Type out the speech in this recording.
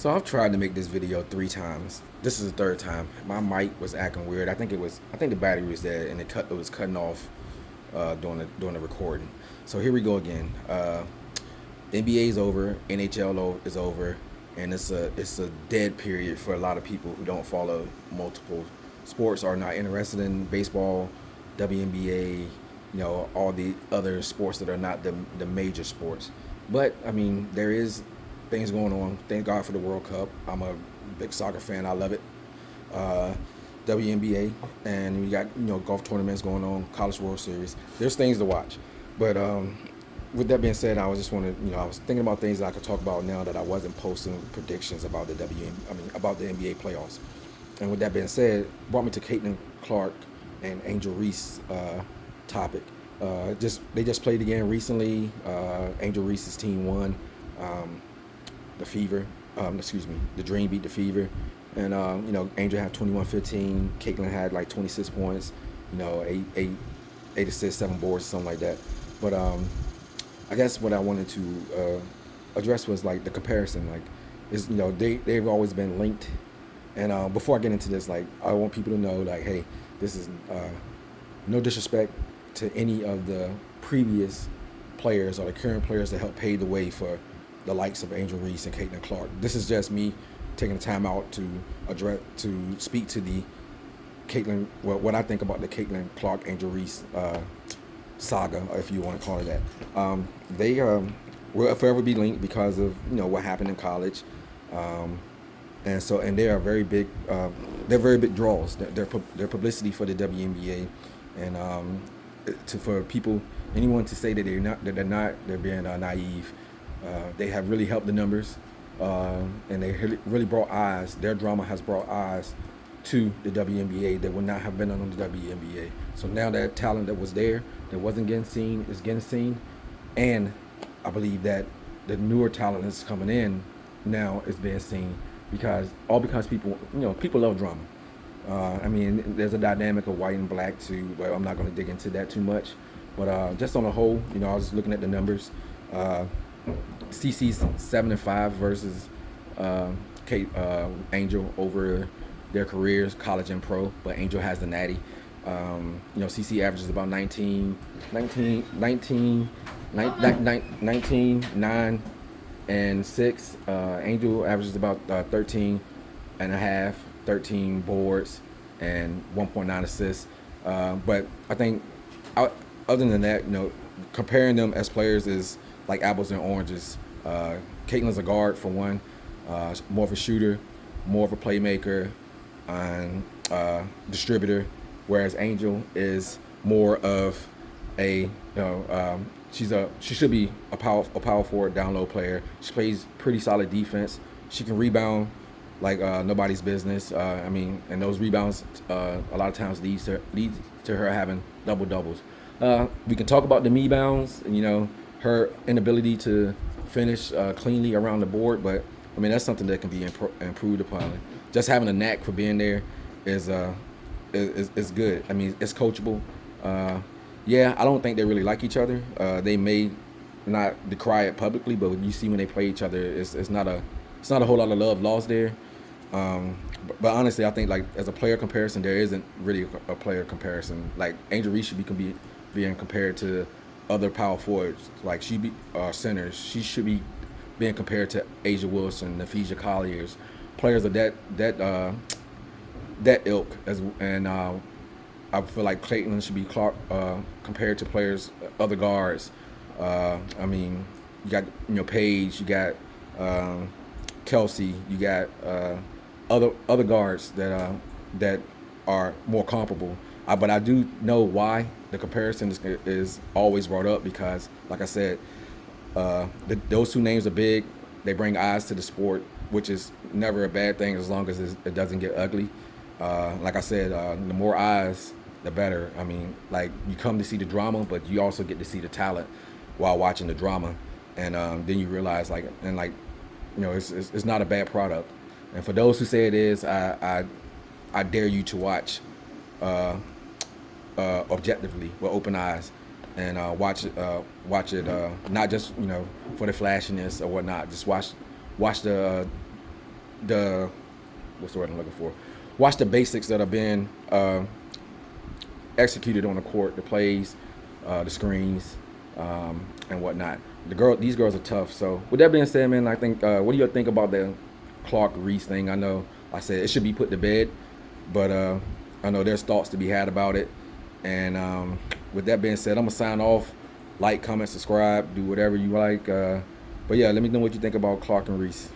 So I've tried to make this video 3 times. This is the third time. My mic was acting weird. I think the battery was dead and it was cutting off during the recording. So here we go again. NBA is over, is over, and it's a dead period for a lot of people who don't follow multiple sports, are not interested in baseball, WNBA, all the other sports that are not the major sports. But I mean, there is things going on. Thank God for the World Cup. I'm a big soccer fan. I love it. Uh, WNBA, and we got golf tournaments going on, College World Series. There's things to watch, but with that being said, I was just wanted, I was thinking about things that I could talk about now that I wasn't posting predictions about about the NBA playoffs. And with that being said, brought me to Caitlin Clark and Angel Reese topic. They just played again recently. Angel Reese's team won. The Fever, the Dream beat the Fever, and Angel had 21-15. Caitlin had like 26 points, eight assists, 7 boards, something like that. But I guess what I wanted to address was like the comparison, like is they've always been linked. And before I get into this, like I want people to know, like, hey, this is no disrespect to any of the previous players or the current players that helped pave the way for the likes of Angel Reese and Caitlin Clark. This is just me taking the time out to speak to the Caitlin, what I think about the Caitlin Clark Angel Reese saga, if you want to call it that. They will forever be linked because of what happened in college, and they are very big. They're very big draws. Their publicity for the WNBA, and for people, anyone to say that they're being naive. They have really helped the numbers, and they really brought eyes. Their drama has brought eyes to the WNBA that would not have been on the WNBA. So now that talent that was there, that wasn't getting seen, is getting seen, and I believe that the newer talent that's coming in now is being seen because people love drama. I mean, there's a dynamic of white and black too, but I'm not going to dig into that too much. But just on a whole, I was looking at the numbers. CC's 7-5 versus Angel over their careers, college and pro, but Angel has the natty. CC averages about 9 and 6. Angel averages about 13 and a half, 13 boards, and 1.9 assists. But I think, other than that, comparing them as players is like apples and oranges. Caitlin's a guard for one, more of a shooter, more of a playmaker, and distributor, whereas Angel is more of a she should be a power forward, down low player. She plays pretty solid defense. She can rebound like nobody's business. And those rebounds a lot of times leads to her having double doubles. We can talk about the rebounds, her inability to finish cleanly around the board, but I mean that's something that can be improved upon. Just having a knack for being there is good. I mean, it's coachable. I don't think they really like each other. They may not decry it publicly, but when you see when they play each other, it's not a whole lot of love lost there. But honestly, I think like as a player comparison, there isn't really a player comparison. Like Angel Reese should be being compared to other power forwards, like centers. She should be being compared to Asia Wilson, Naphesia Colliers, players of that ilk. And I feel like Caitlin should be compared to players, other guards. You got Paige, you got Kelsey, you got other guards that are more comparable. But I do know why the comparison is always brought up because, like I said, those two names are big. They bring eyes to the sport, which is never a bad thing as long as it doesn't get ugly. Like I said, the more eyes, the better. I mean, like you come to see the drama, but you also get to see the talent while watching the drama, and then you realize it's not a bad product. And for those who say it is, I dare you to watch objectively with open eyes and watch it not just for the flashiness or whatnot. Just watch the the what's the word I'm looking for? Watch the basics that are being executed on the court, the plays, the screens, and whatnot. These girls are tough. So with that being said, man, I think what do you think about the Clark Reese thing? I know I said it should be put to bed, but I know there's thoughts to be had about it. And with that being said, I'm gonna sign off. Like, comment, subscribe, do whatever you like. But yeah, let me know what you think about Clark and Reese.